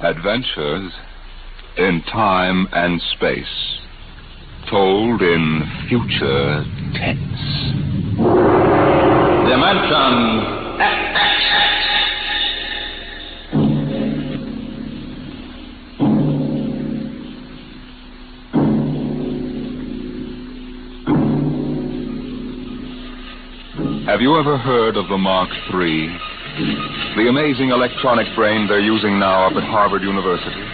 Adventures in time and space, told in future tense. Dimension Have you ever heard of the Mark III? The amazing electronic brain they're using now up at Harvard University.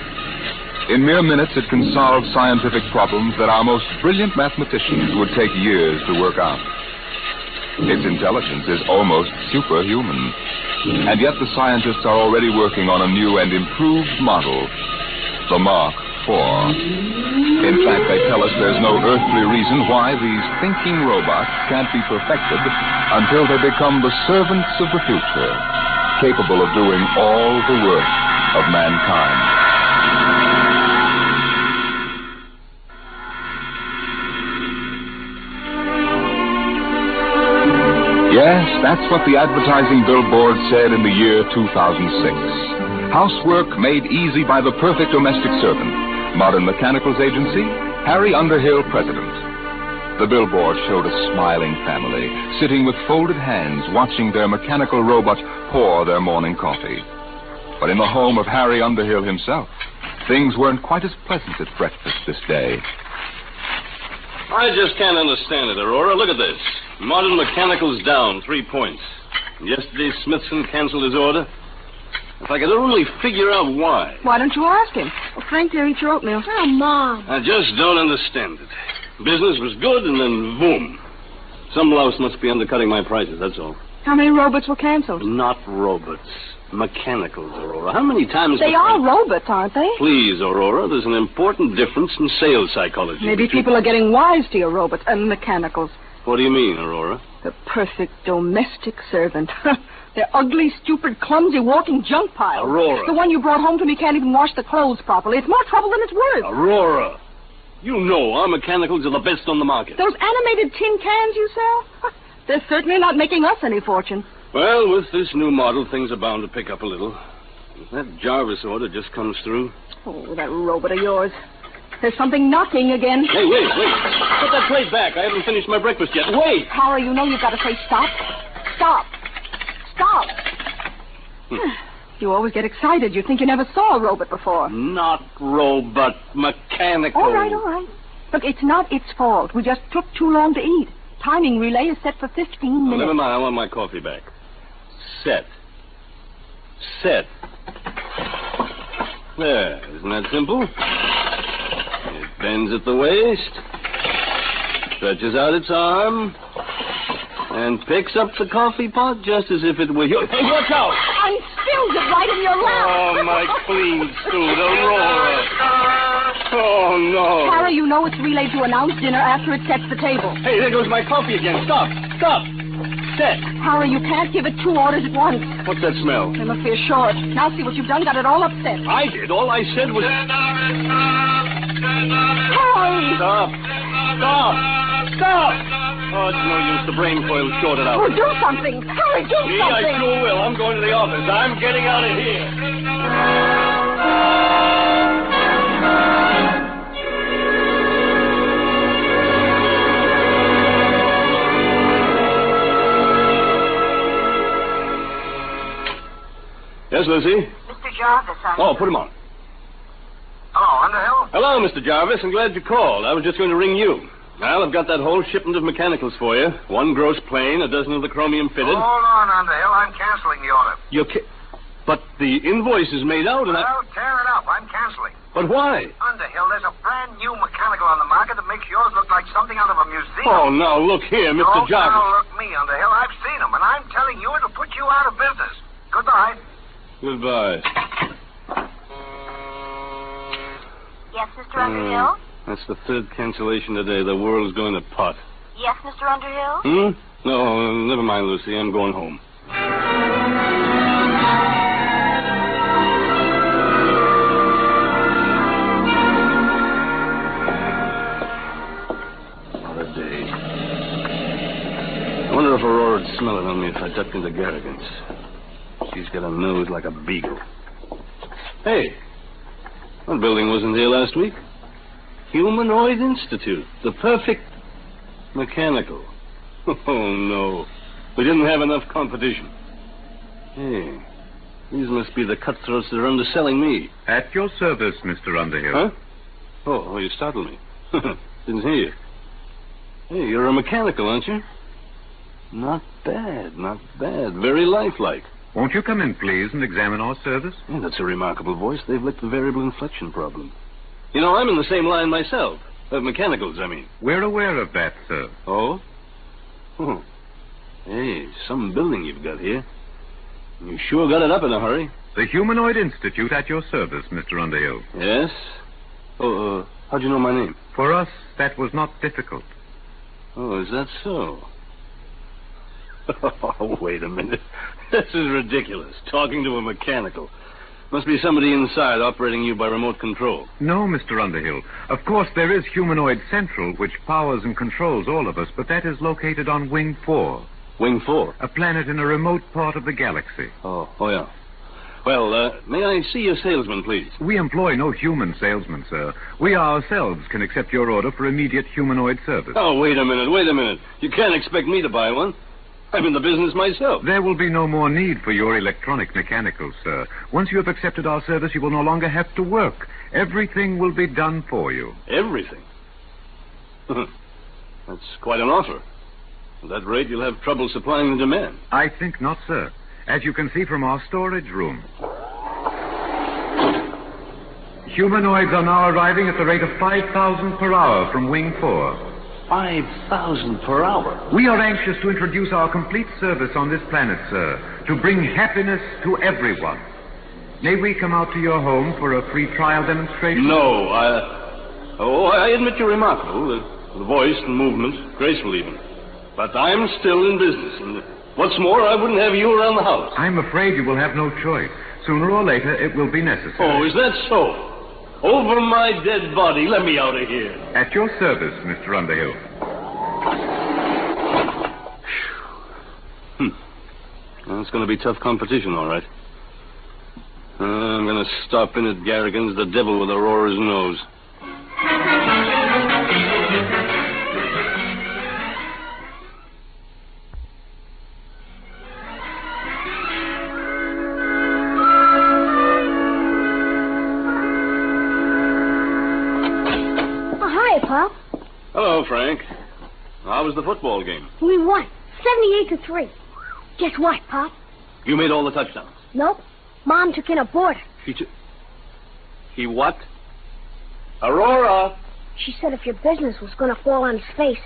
In mere minutes, it can solve scientific problems that our most brilliant mathematicians would take years to work out. Its intelligence is almost superhuman. And yet the scientists are already working on a new and improved model, the Mark IV. In fact, they tell us there's no earthly reason why these thinking robots can't be perfected until they become the servants of the future, capable of doing all the work of mankind. Yes, that's what the advertising billboard said in the year 2006. Housework made easy by the perfect domestic servant. Modern Mechanicals Agency, Harry Underhill, President. The billboard showed a smiling family, sitting with folded hands, watching their mechanical robot pour their morning coffee. But in the home of Harry Underhill himself, things weren't quite as pleasant at breakfast this day. I just can't understand it, Aurora. Look at this. Modern Mechanicals down 3 points. Yesterday, Smithson canceled his order. If I could only figure out why. Why don't you ask him? Well, Frank, there, eat your oatmeal. Oh, Mom. I just don't understand it. Business was good, and then boom. Some louse must be undercutting my prices, that's all. How many robots were canceled? Not robots. Mechanicals, Aurora. How many times... They are robots, aren't they? Please, Aurora, there's an important difference in sales psychology. Maybe people are getting wise to your robots and mechanicals. What do you mean, Aurora? The perfect domestic servant. They're ugly, stupid, clumsy, walking junk piles. Aurora. The one you brought home to me can't even wash the clothes properly. It's more trouble than it's worth. Aurora, you know our mechanicals are the best on the market. Those animated tin cans you sell? They're certainly not making us any fortune. Well, with this new model, things are bound to pick up a little. If that Jarvis order just comes through... Oh, that robot of yours. There's something knocking again. Hey, wait. Put that plate back. I haven't finished my breakfast yet. Wait. Howard, you know you've got to say stop. Stop. You always get excited. You think you never saw a robot before. Not robot, mechanical. All right. Look, it's not its fault. We just took too long to eat. Timing relay is set for 15 minutes. Never mind. I want my coffee back. Set. There. Isn't that simple? It bends at the waist, stretches out its arm, and picks up the coffee pot just as if it were yours. Hey, watch out! I spilled it right in your lap. Oh, my clean suit, Aurora. Oh, no. Harry, you know it's relayed to announce dinner after it sets the table. Hey, there goes my coffee again. Stop. Set. Harry, you can't give it 2 orders at once. What's that smell? They must be short. Now see what you've done. Got it all upset. I did. All I said was... Harry! Stop. Oh, it's no use. The brain coil's shorted out. Oh, do something. Harry, do something. I sure will. I'm going to the office. I'm getting out of here. Yes, Lucy? Mr. Jarvis, Oh, put him on. Hello, Underhill? Hello, Mr. Jarvis. I'm glad you called. I was just going to ring you. Well, I've got that whole shipment of mechanicals for you. 1 gross plane, 12 of the chromium fitted. Hold on, Underhill. I'm canceling the order. But the invoice is made out and Well, tear it up. I'm canceling. But why? Underhill, there's a brand new mechanical on the market that makes yours look like something out of a museum. Oh, now, look here, Mr. Don't Jarvis. now look me, Underhill. I've seen them, and I'm telling you it'll put you out of business. Goodbye. Goodbye. Yes, Mr. Underhill? That's the 3rd cancellation today. The world's going to pot. Yes, Mr. Underhill? No, never mind, Lucy. I'm going home. What a day. I wonder if Aurora'd smell it on me if I ducked into Garrigan's. She's got a nose like a beagle. Hey, What building wasn't here last week? Humanoid Institute. The perfect mechanical. Oh, no. We didn't have enough competition. Hey, these must be the cutthroats that are underselling me. At your service, Mr. Underhill. Huh? Oh, you startled me. Didn't hear you. Hey, you're a mechanical, aren't you? Not bad, not bad. Very lifelike. Won't you come in, please, and examine our service? Yeah, that's a remarkable voice. They've licked the variable inflection problem. You know, I'm in the same line myself. Mechanicals, I mean. We're aware of that, sir. Oh? Oh. Hey, some building you've got here. You sure got it up in a hurry. The Humanoid Institute at your service, Mr. Underhill. Yes? Oh, how'd you know my name? For us, that was not difficult. Oh, is that so? Oh, wait a minute. This is ridiculous. Talking to a mechanical. Must be somebody inside operating you by remote control. No, Mr. Underhill. Of course, there is Humanoid Central, which powers and controls all of us, but that is located on Wing 4. Wing 4? A planet in a remote part of the galaxy. Oh, yeah. Well, may I see your salesman, please? We employ no human salesman, sir. We ourselves can accept your order for immediate humanoid service. Oh, wait a minute. You can't expect me to buy one. I'm in the business myself. There will be no more need for your electronic mechanicals, sir. Once you have accepted our service, you will no longer have to work. Everything will be done for you. Everything? That's quite an offer. At that rate, you'll have trouble supplying the demand. I think not, sir. As you can see from our storage room. Humanoids are now arriving at the rate of 5,000 per hour from Wing 4. 5,000 per hour? We are anxious to introduce our complete service on this planet, sir, to bring happiness to everyone. May we come out to your home for a free trial demonstration? No, I admit you're remarkable. The voice and movement, graceful even. But I'm still in business, and what's more, I wouldn't have you around the house. I'm afraid you will have no choice. Sooner or later, it will be necessary. Oh, is that so? Over my dead body, let me out of here. At your service, Mr. Underhill. Well, it's going to be tough competition, all right. I'm going to stop in at Garrigan's, the devil with Aurora's nose. Pop. Hello, Frank. How was the football game? We won 78-3. Guess what, Pop? You made all the touchdowns. Nope. Mom took in a boarder. She what? Aurora! She said if your business was going to fall on its face,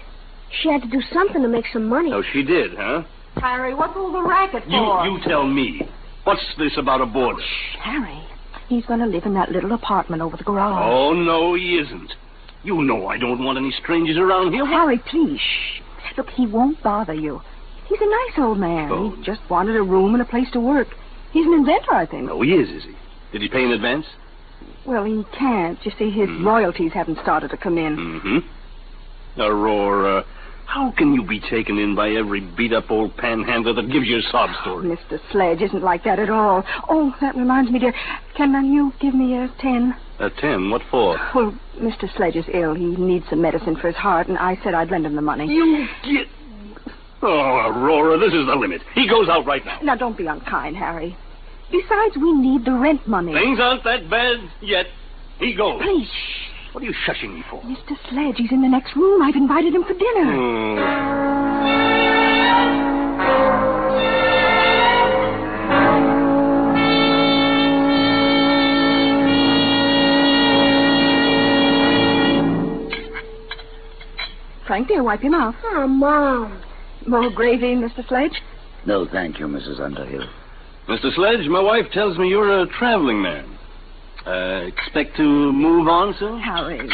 she had to do something to make some money. Oh, she did, huh? Harry, what's all the racket for? You tell me. What's this about a boarder? Shh, Harry. He's going to live in that little apartment over the garage. Oh, no, he isn't. You know I don't want any strangers around here. Harry, please, shh. Look, he won't bother you. He's a nice old man. Oh. He just wanted a room and a place to work. He's an inventor, I think. No, he is he? Did he pay in advance? Well, he can't. You see, his royalties haven't started to come in. Mm-hmm. Aurora, how can you be taken in by every beat-up old panhandler that gives you a sob story? Mr. Sledge isn't like that at all. Oh, that reminds me, dear. Can you give me a 10? A 10? What for? Well, Mr. Sledge is ill. He needs some medicine for his heart, and I said I'd lend him the money. You get... Oh, Aurora, this is the limit. He goes out right now. Now, don't be unkind, Harry. Besides, we need the rent money. Things aren't that bad yet. He goes. Please, shh. What are you shushing me for? Mr. Sledge, he's in the next room. I've invited him for dinner. Frank, dear, wipe your mouth. Oh, Mom. More gravy, Mr. Sledge? No, thank you, Mrs. Underhill. Mr. Sledge, my wife tells me you're a traveling man. Expect to move on soon? Harry.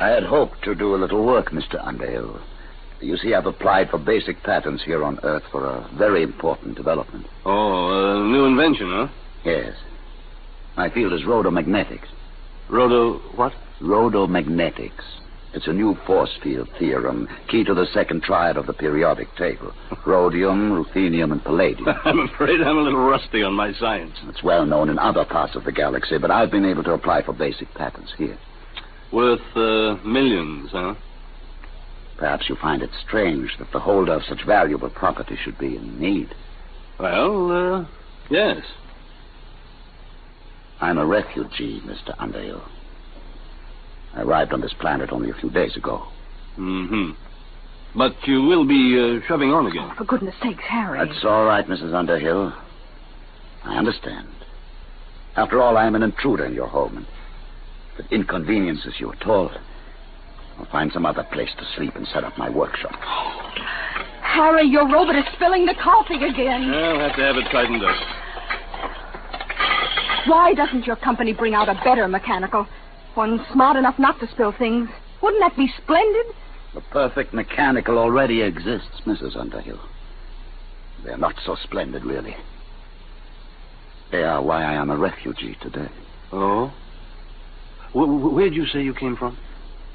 I had hoped to do a little work, Mr. Underhill. You see, I've applied for basic patents here on Earth for a very important development. Oh, a new invention, huh? Yes. My field is rhodomagnetics. What? Rhodomagnetics. It's a new force field theorem, key to the second triad of the periodic table. Rhodium, ruthenium, and palladium. I'm afraid I'm a little rusty on my science. It's well known in other parts of the galaxy, but I've been able to apply for basic patents here. Worth millions, huh? Perhaps you find it strange that the holder of such valuable property should be in need. Well, yes. I'm a refugee, Mr. Underhill. I arrived on this planet only a few days ago. Mm-hmm. But you will be shoving on again. Oh, for goodness sakes, Harry. That's all right, Mrs. Underhill. I understand. After all, I am an intruder in your home, and if it inconveniences you at all, I'll find some other place to sleep and set up my workshop. Harry, your robot is spilling the coffee again. I'll have to have it tightened up. Why doesn't your company bring out a better mechanical? One smart enough not to spill things. Wouldn't that be splendid? The perfect mechanical already exists, Mrs. Underhill. They're not so splendid, really. They are why I am a refugee today. Oh? Where'd you say you came from?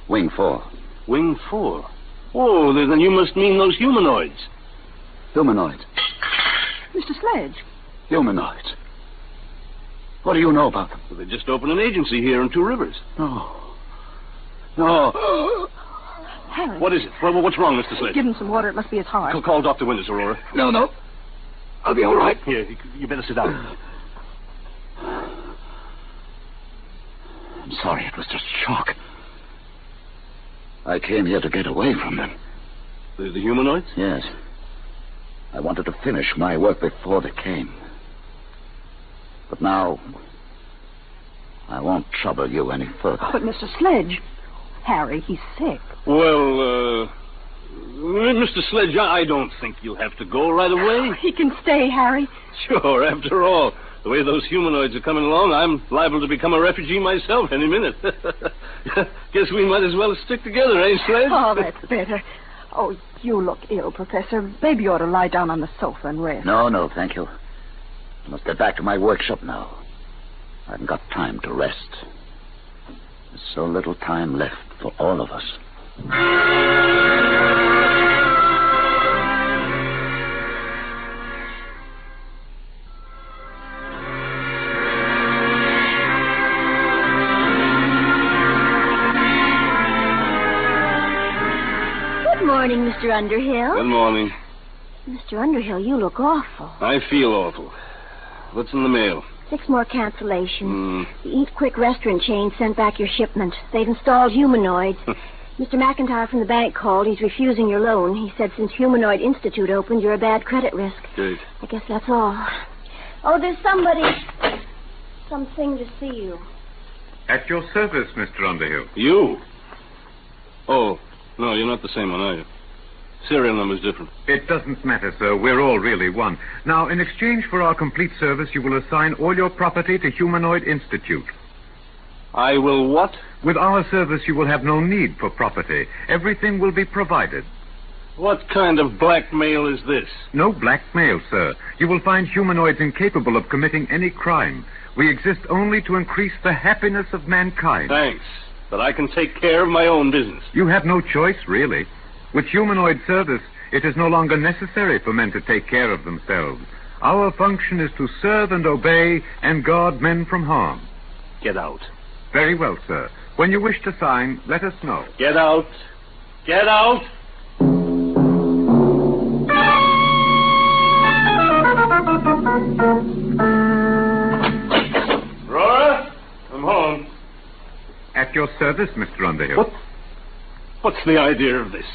Wing 4. Wing 4? Oh, then you must mean those humanoids. Humanoids? Mr. Sledge. Humanoids? What do you know about them? Well, they just opened an agency here in Two Rivers. No. No. Harry. What is it? What's wrong, Mr. Sledge? Give him some water. It must be his heart. Call Dr. Winters, Aurora. No. I'll be all right. Here, you better sit down. I'm sorry. It was just shock. I came here to get away from them. The humanoids? Yes. I wanted to finish my work before they came. But now, I won't trouble you any further. But, Mr. Sledge, Harry, he's sick. Well, Mr. Sledge, I don't think you'll have to go right away. He can stay, Harry. Sure, after all, the way those humanoids are coming along, I'm liable to become a refugee myself any minute. Guess we might as well stick together, eh, Sledge? Oh, that's better. Oh, you look ill, Professor. Maybe you ought to lie down on the sofa and rest. No, thank you. I must get back to my workshop now. I haven't got time to rest. There's so little time left for all of us. Good morning, Mr. Underhill. Good morning. Mr. Underhill, you look awful. I feel awful. What's in the mail? 6 more cancellations. The Eat Quick restaurant chain sent back your shipment. They've installed humanoids. Mr. McIntyre from the bank called. He's refusing your loan. He said since Humanoid Institute opened, you're a bad credit risk. Good. I guess that's all. Oh, there's something to see you. At your service, Mr. Underhill. You? Oh, no, you're not the same one, are you? Serial number's different. It doesn't matter, sir. We're all really one. Now, in exchange for our complete service, you will assign all your property to Humanoid Institute. I will what? With our service, you will have no need for property. Everything will be provided. What kind of blackmail is this? No blackmail, sir. You will find humanoids incapable of committing any crime. We exist only to increase the happiness of mankind. Thanks, but I can take care of my own business. You have no choice, really. With humanoid service, it is no longer necessary for men to take care of themselves. Our function is to serve and obey and guard men from harm. Get out. Very well, sir. When you wish to sign, let us know. Get out. Get out! Aurora, I'm home. At your service, Mr. Underhill. What's the idea of this?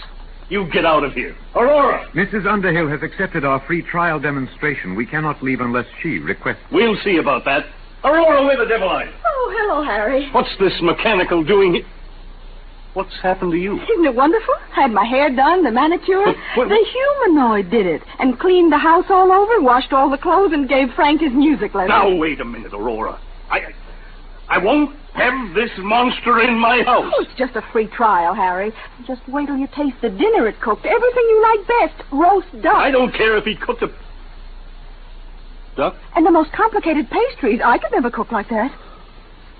You get out of here. Aurora! Mrs. Underhill has accepted our free trial demonstration. We cannot leave unless she requests. We'll see about that. Aurora, where the devil are you? Oh, hello, Harry. What's this mechanical doing here? What's happened to you? Isn't it wonderful? Had my hair done, the manicure. The humanoid did it. And cleaned the house all over, washed all the clothes, and gave Frank his music lesson. Now, wait a minute, Aurora. I won't have this monster in my house. Oh, it's just a free trial, Harry. Just wait till you taste the dinner it cooked. Everything you like best. Roast duck. I don't care if he cooked a duck. And the most complicated pastries. I could never cook like that.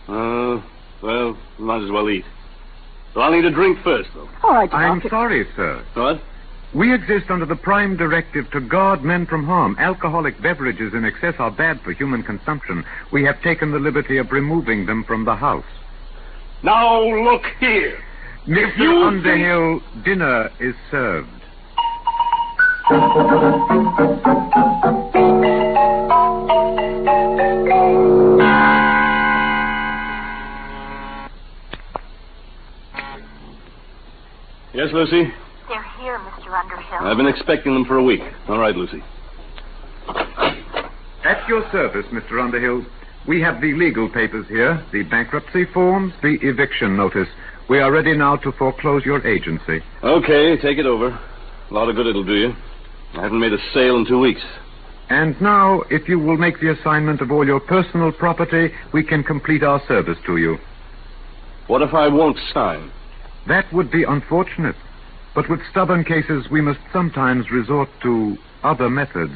Well, might as well eat. Well, I'll need a drink first, though. All right, I'm sorry, sir. What? We exist under the prime directive to guard men from harm. Alcoholic beverages in excess are bad for human consumption. We have taken the liberty of removing them from the house. Now, look here. Mr. Underhill, dinner is served. Yes, Lucy? They're here, Mr. Underhill. I've been expecting them for a week. All right, Lucy. At your service, Mr. Underhill. We have the legal papers here, the bankruptcy forms, the eviction notice. We are ready now to foreclose your agency. Okay, take it over. A lot of good it'll do you. I haven't made a sale in 2 weeks. And now, if you will make the assignment of all your personal property, we can complete our service to you. What if I won't sign? That would be unfortunate. But with stubborn cases, we must sometimes resort to other methods.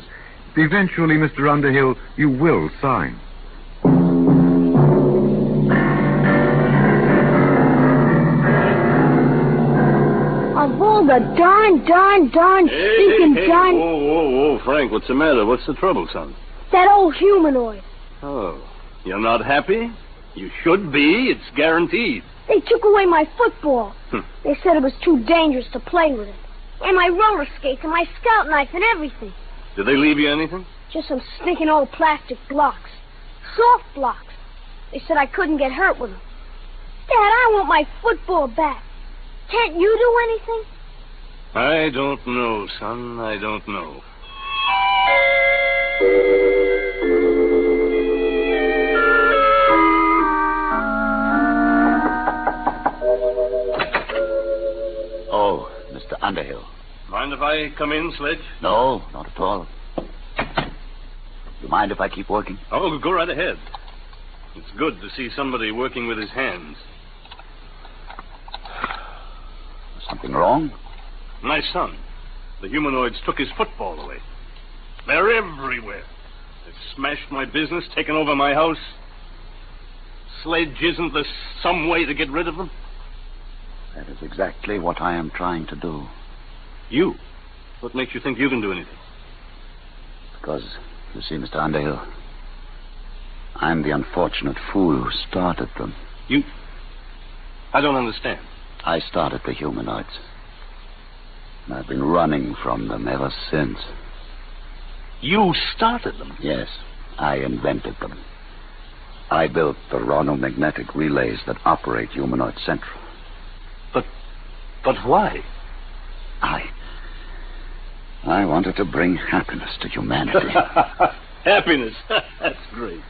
Eventually, Mr. Underhill, you will sign. Of all the darn, stinking darn... Whoa, Frank, what's the matter? What's the trouble, son? That old humanoid. Oh, you're not happy? You should be. It's guaranteed. They took away my football. They said it was too dangerous to play with it. And my roller skates and my scout knife and everything. Did they leave you anything? Just some stinking old plastic blocks. Soft blocks. They said I couldn't get hurt with them. Dad, I want my football back. Can't you do anything? I don't know, son. I don't know. Oh, Mr. Underhill. Mind if I come in, Sledge? No, not at all. You mind if I keep working? Oh, go right ahead. It's good to see somebody working with his hands. Something wrong? My son. The humanoids took his football away. They're everywhere. They've smashed my business, taken over my house. Sledge, isn't there some way to get rid of them? That is exactly what I am trying to do. You? What makes you think you can do anything? Because, you see, Mr. Underhill, I'm the unfortunate fool who started them. You? I don't understand. I started the humanoids. And I've been running from them ever since. You started them? Yes, I invented them. I built the ronomagnetic relays that operate Humanoid Central. But why? I wanted to bring happiness to humanity. Happiness? That's great.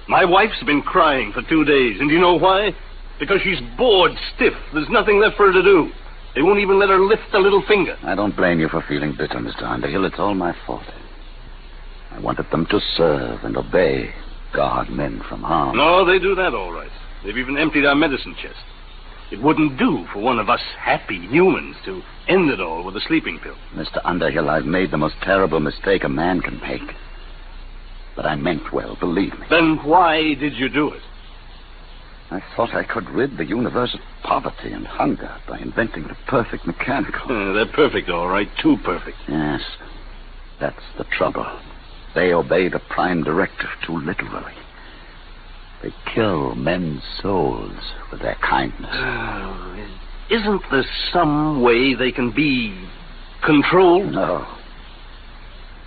My wife's been crying for 2 days, and do you know why? Because she's bored stiff. There's nothing left for her to do. They won't even let her lift a little finger. I don't blame you for feeling bitter, Mr. Underhill. It's all my fault. I wanted them to serve and obey, guard men from harm. No, they do that all right. They've even emptied our medicine chest. It wouldn't do for one of us happy humans to end it all with a sleeping pill. Mr. Underhill, I've made the most terrible mistake a man can make. But I meant well, believe me. Then why did you do it? I thought I could rid the universe of poverty and hunger by inventing the perfect mechanical. They're perfect, all right. Too perfect. Yes, that's the trouble. They obey the prime directive too literally. They kill men's souls with their kindness. Isn't there some way they can be controlled? No.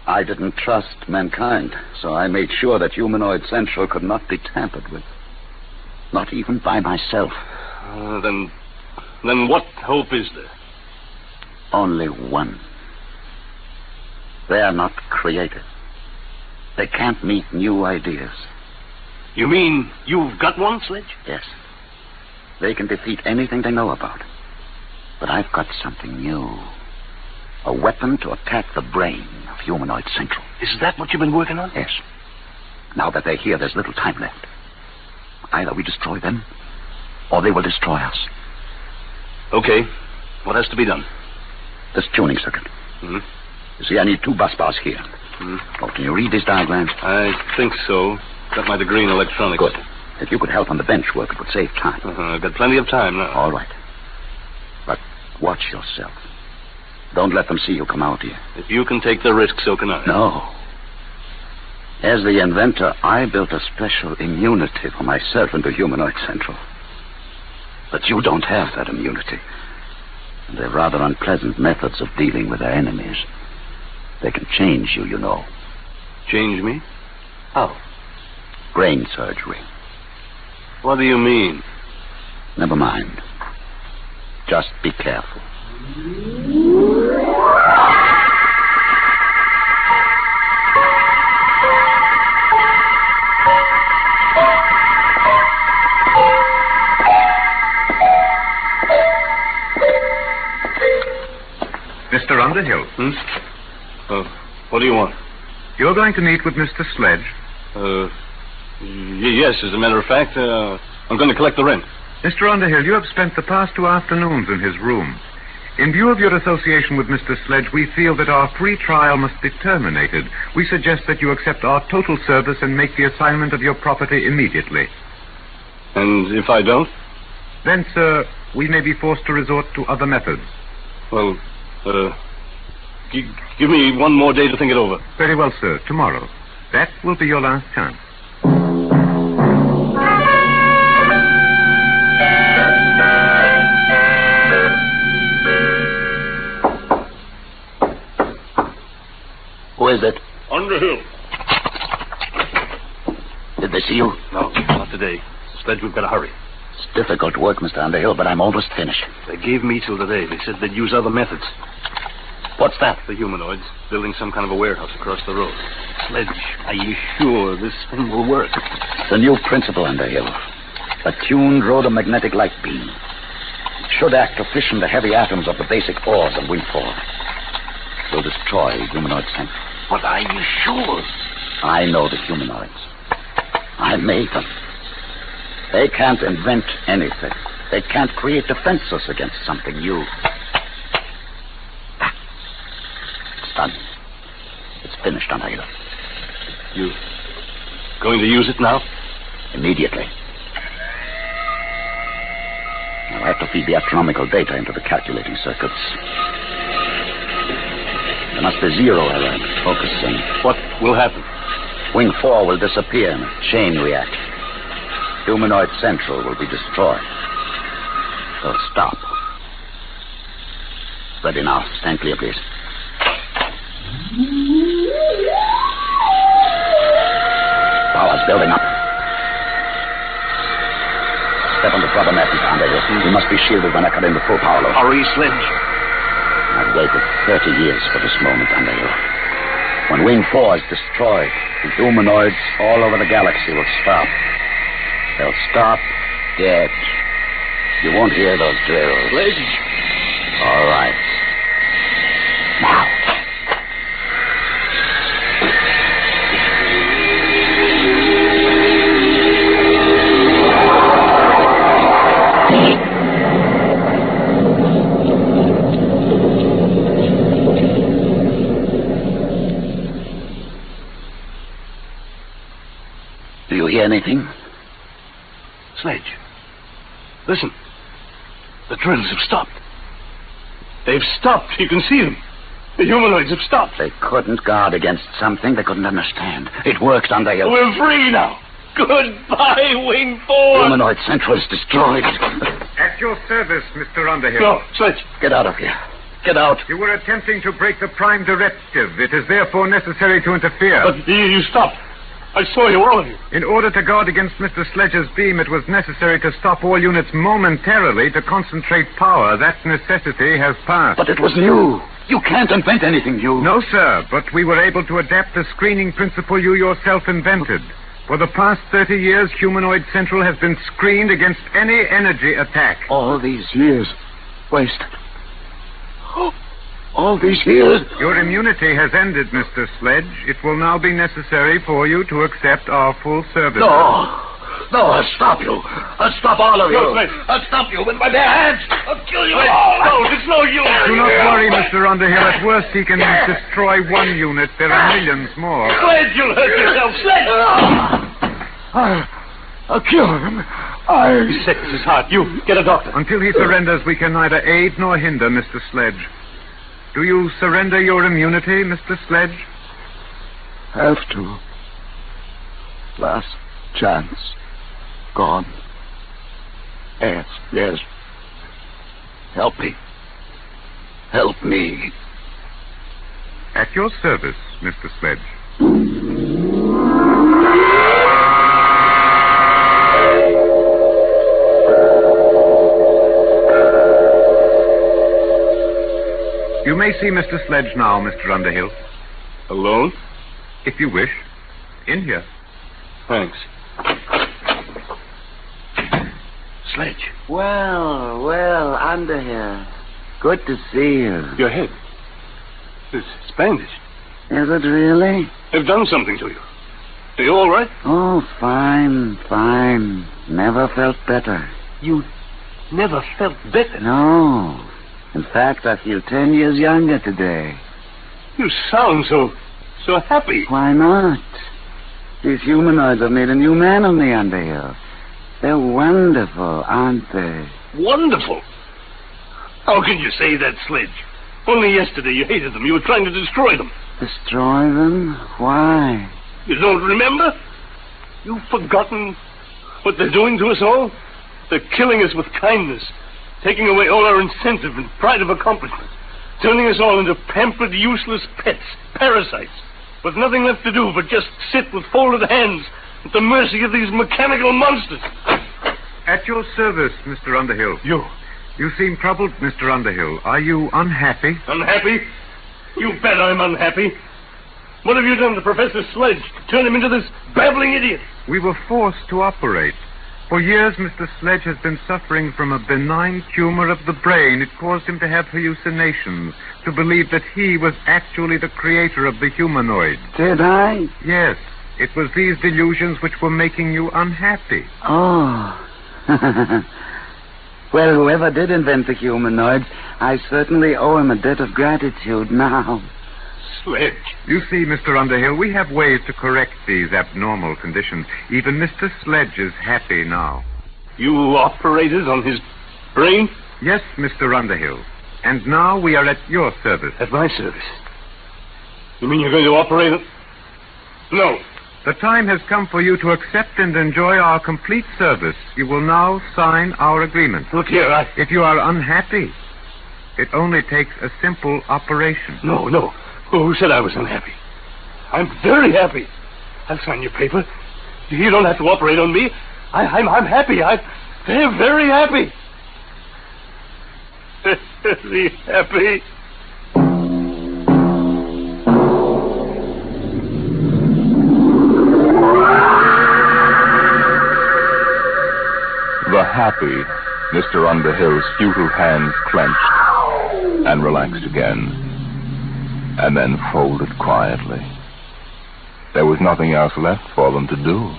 I didn't trust mankind, so I made sure that Humanoid Central could not be tampered with. Not even by myself. Then what hope is there? Only one. They are not creative. They can't meet new ideas. You mean you've got one, Sledge? Yes. They can defeat anything they know about. But I've got something new. A weapon to attack the brain of Humanoid Central. Is that what you've been working on? Yes. Now that they're here, there's little time left. Either we destroy them, or they will destroy us. Okay. What has to be done? This tuning circuit. Mm-hmm. You see, I need 2 bus bars here. Mm-hmm. Oh, can you read these diagrams? I think so. Got my degree in electronics. Good. If you could help on the bench work, it would save time. I've got plenty of time now. All right. Watch yourself. Don't let them see you come out here. If you can take the risk, so can I. No. As the inventor, I built a special immunity for myself into Humanoid Central. But you don't have that immunity. And they're rather unpleasant methods of dealing with their enemies. They can change you, you know. Change me? How? Brain surgery. What do you mean? Never mind. Just be careful. Mr. Underhill. What do you want? You're going to meet with Mr. Sledge? Yes, as a matter of fact, I'm going to collect the rent. Mr. Underhill, you have spent the past 2 afternoons in his room. In view of your association with Mr. Sledge, we feel that our free trial must be terminated. We suggest that you accept our total service and make the assignment of your property immediately. And if I don't? Then, sir, we may be forced to resort to other methods. Well, give me one more day to think it over. Very well, sir. Tomorrow. That will be your last chance. Who is it? Underhill. Did they see you? No, not today. Sledge, we've got to hurry. It's difficult work, Mr. Underhill, but I'm almost finished. They gave me till today. They said they'd use other methods. What's that? The humanoids building some kind of a warehouse across the road. Sledge, are you sure this thing will work? It's a new principle, Underhill. A tuned rhodomagnetic light beam. It should act to fission the heavy atoms of the basic ores of Wing 4. It will destroy Humanoid Central. But are you sure? I know the humanoids. I made them. They can't invent anything. They can't create defenses against something new. It's done. It's finished, Underhill. You going to use it now? Immediately. I'll have to feed the astronomical data into the calculating circuits. There must be zero error. Focusing. What will happen? Wing 4 will disappear in a chain reaction. Humanoid Central will be destroyed. They'll stop. Ready now. Stand clear, please. Power's building up. Step on the problematic, Mr. Underhill. We must be shielded when I cut in the full power load. Hurry, Sledge. I've waited 30 years for this moment, Underhill. When Wing 4 is destroyed, the humanoids all over the galaxy will stop. They'll stop dead. You won't hear those drills. Sledge. All right. Now. Do you hear anything? Sledge. Listen. The drills have stopped. They've stopped. You can see them. The humanoids have stopped. They couldn't guard against something they couldn't understand. It worked, Underhill. We're free now. Goodbye, Wing 4. Humanoid Central is destroyed. At your service, Mr. Underhill. No, Sledge. Get out of here. Get out. You were attempting to break the Prime Directive. It is therefore necessary to interfere. But you stopped. I saw you, all of you. In order to guard against Mr. Sledge's beam, it was necessary to stop all units momentarily to concentrate power. That necessity has passed. But it was new. You can't invent anything new. No, sir, but we were able to adapt the screening principle you yourself invented. For the past 30 years, Humanoid Central has been screened against any energy attack. All these years wasted. All these years. Your immunity has ended, Mr. Sledge. It will now be necessary for you to accept our full service. No, I'll stop you. I'll stop all of you. No, Sledge. I'll stop you with my bare hands. I'll kill you Sledge. all. No, it's no use. Do not worry, Mr. Underhill. At worst, he can destroy one unit. There are millions more. Sledge, you'll hurt yourself. Sledge. I'll kill him. He says his heart. You, get a doctor. Until he surrenders, we can neither aid nor hinder Mr. Sledge. Do you surrender your immunity, Mr. Sledge? Have to. Last chance. Gone. Yes. Help me. Help me. At your service, Mr. Sledge. You may see Mr. Sledge now, Mr. Underhill. Alone? If you wish. In here. Thanks. Sledge. Well, Underhill. Good to see you. Your head. It's bandaged. Is it really? They've done something to you. Are you all right? Oh, fine. Never felt better. You never felt better? No. In fact, I feel 10 years younger today. You sound so happy. Why not? These humanoids have made a new man of me, Underhill. They're wonderful, aren't they? Wonderful? How can you say that, Sledge? Only yesterday you hated them. You were trying to destroy them. Destroy them? Why? You don't remember? You've forgotten what they're doing to us all? They're killing us with kindness, taking away all our incentive and pride of accomplishment, turning us all into pampered, useless pets, parasites, with nothing left to do but just sit with folded hands at the mercy of these mechanical monsters. At your service, Mr. Underhill. You seem troubled, Mr. Underhill. Are you unhappy? Unhappy? You bet I'm unhappy. What have you done to Professor Sledge to turn him into this babbling idiot? We were forced to operate. For years, Mr. Sledge has been suffering from a benign tumor of the brain. It caused him to have hallucinations, to believe that he was actually the creator of the humanoid. Did I? Yes. It was these delusions which were making you unhappy. Oh. Well, whoever did invent the humanoids, I certainly owe him a debt of gratitude now. Sledge. You see, Mr. Underhill, we have ways to correct these abnormal conditions. Even Mr. Sledge is happy now. You operated on his brain? Yes, Mr. Underhill. And now we are at your service. At my service? You mean you're going to operate it? No. The time has come for you to accept and enjoy our complete service. You will now sign our agreement. Look here, If you are unhappy, it only takes a simple operation. No. Who said I was unhappy? I'm very happy. I'll sign your paper. You don't have to operate on me. I'm happy. I'm very happy. Very happy. The happy Mr. Underhill's futile hands clenched and relaxed again, and then folded quietly. There was nothing else left for them to do.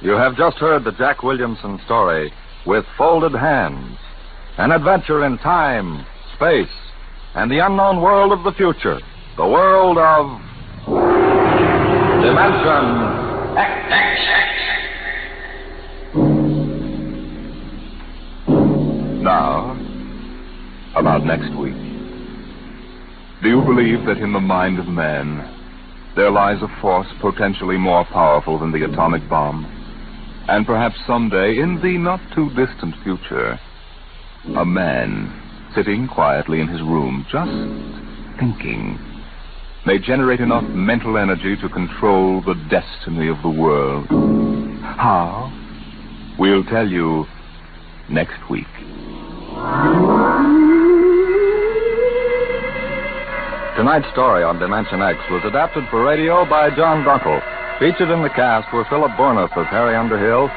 You have just heard the Jack Williamson story, With Folded Hands, an adventure in time, space, and the unknown world of the future, the world of Dimension XXX. Now, about next week. Do you believe that in the mind of man there lies a force potentially more powerful than the atomic bomb? And perhaps someday, in the not-too-distant future, a man sitting quietly in his room, just thinking, may generate enough mental energy to control the destiny of the world. How? We'll tell you next week. Tonight's story on Dimension X was adapted for radio by John Dunkel. Featured in the cast were Philip Bourne as Harry Underhill,